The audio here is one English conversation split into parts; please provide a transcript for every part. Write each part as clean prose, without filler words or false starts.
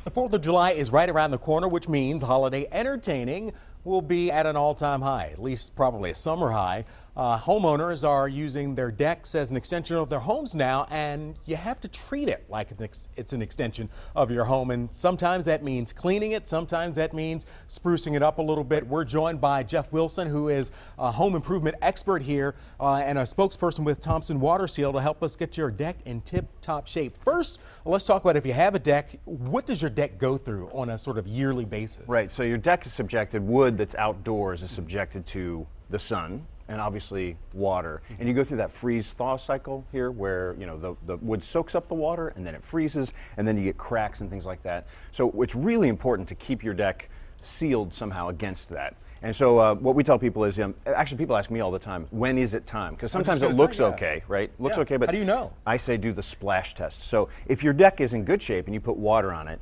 The 4th of July is right around the corner, which means holiday entertaining will be at an all-time high, at least probably a summer high. Homeowners are using their decks as an extension of their homes now, and you have to treat it like it's an extension of your home. And sometimes that means cleaning it, sometimes that means sprucing it up a little bit. We're joined by Jeff Wilson, who is a home improvement expert here and a spokesperson with Thompson Water Seal to help us get your deck in tip-top shape. First, let's talk about if you have a deck, what does your deck go through on a sort of yearly basis? Right, so your deck is subjected, wood that's outdoors is subjected to the sun and obviously water. And you go through that freeze-thaw cycle here where, you know, the wood soaks up the water and then it freezes and then you get cracks and things like that. So it's really important to keep your deck sealed somehow against that. And so what we tell people is, actually people ask me all the time, when is it time? Because sometimes it looks okay, right? Looks okay, but how do you know? I say do the splash test. So if your deck is in good shape and you put water on it,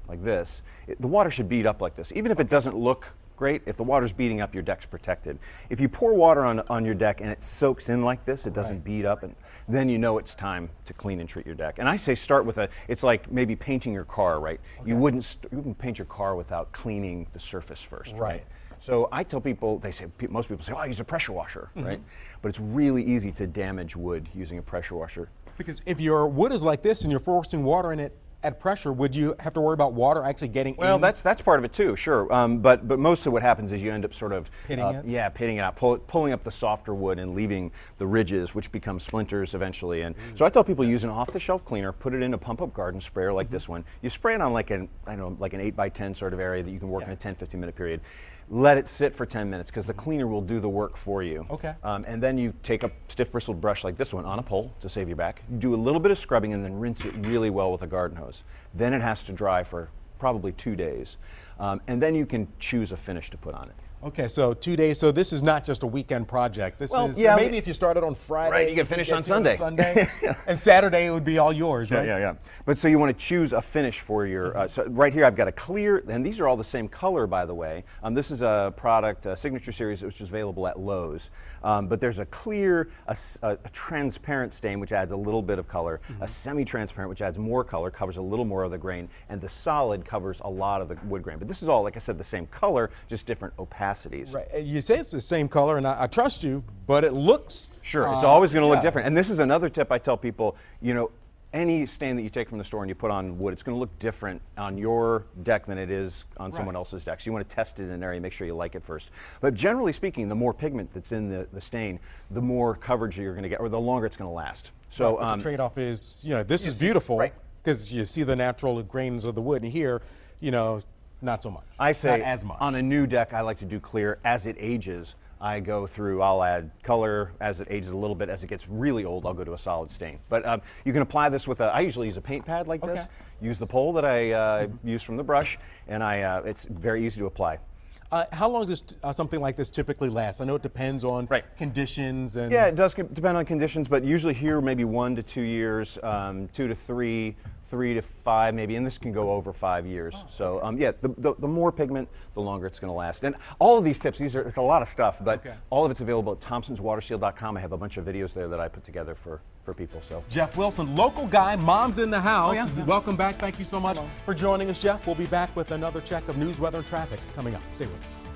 like this, the water should bead up like this. Even if it doesn't look great, if the water's beating up, your deck's protected. If you pour water on your deck and it soaks in like this, it doesn't bead up, and then you know it's time to clean and treat your deck. And I say start with it's like maybe painting your car, right? Okay. You wouldn't paint your car without cleaning the surface first. Right. So I tell people, most people say, oh, I use a pressure washer, right? But it's really easy to damage wood using a pressure washer. Because if your wood is like this and you're forcing water in it at pressure, would you have to worry about water actually getting in? Well, that's part of it too, sure. But mostly what happens is you end up sort of pitting it? Yeah, pitting it out, pulling up the softer wood and leaving the ridges, which become splinters eventually. And so I tell people use an off-the-shelf cleaner, put it in a pump-up garden sprayer like this one. You spray it on like an 8x10 sort of area that you can work in a 10-15 minute period. Let it sit for 10 minutes because the cleaner will do the work for you. Okay. And then you take a stiff bristled brush like this one on a pole to save your back. You do a little bit of scrubbing and then rinse it really well with a garden hose. Then it has to dry for probably 2 days. And then you can choose a finish to put on it. Okay, so 2 days. So this is not just a weekend project. This is maybe if you started on Friday, right, you can finish on Sunday. And Saturday it would be all yours, right? Yeah. But so you want to choose a finish for your. So right here I've got a clear, and these are all the same color, by the way. This is a product, a Signature Series, which is available at Lowe's. But there's a clear, a transparent stain, which adds a little bit of color. A semi-transparent, which adds more color, covers a little more of the grain, and the solid covers a lot of the wood grain. But this is all, like I said, the same color, just different opacities. Right. You say it's the same color, and I trust you, but it looks... Sure, it's always going to look different. And this is another tip I tell people, you know, any stain that you take from the store and you put on wood, it's going to look different on your deck than it is on someone else's deck. So you want to test it in an area, make sure you like it first. But generally speaking, the more pigment that's in the stain, the more coverage you're going to get, or the longer it's going to last. So the trade-off is, you know, this is beautiful because you see the natural grains of the wood, and here, you know, not so much. I say not as much. On a new deck, I like to do clear. As it ages, I go through, I'll add color. As it ages a little bit, as it gets really old, I'll go to a solid stain. But you can apply this with I usually use a paint pad like this. Use the pole that I use from the brush, and it's very easy to apply. How long does something like this typically last? I know it depends on conditions. And yeah, it does depend on conditions, but usually here maybe 1 to 2 years, 2 to 3, 3 to 5 maybe, and this can go over 5 years. Yeah, the more pigment, the longer it's going to last. And all of these tips, it's a lot of stuff, but all of it's available at thompsonswaterseal.com. I have a bunch of videos there that I put together for people. So Jeff Wilson, local guy, mom's in the house. Welcome back. Thank you so much for joining us, Jeff. We'll be back with another check of news, weather, and traffic coming up. Stay with us.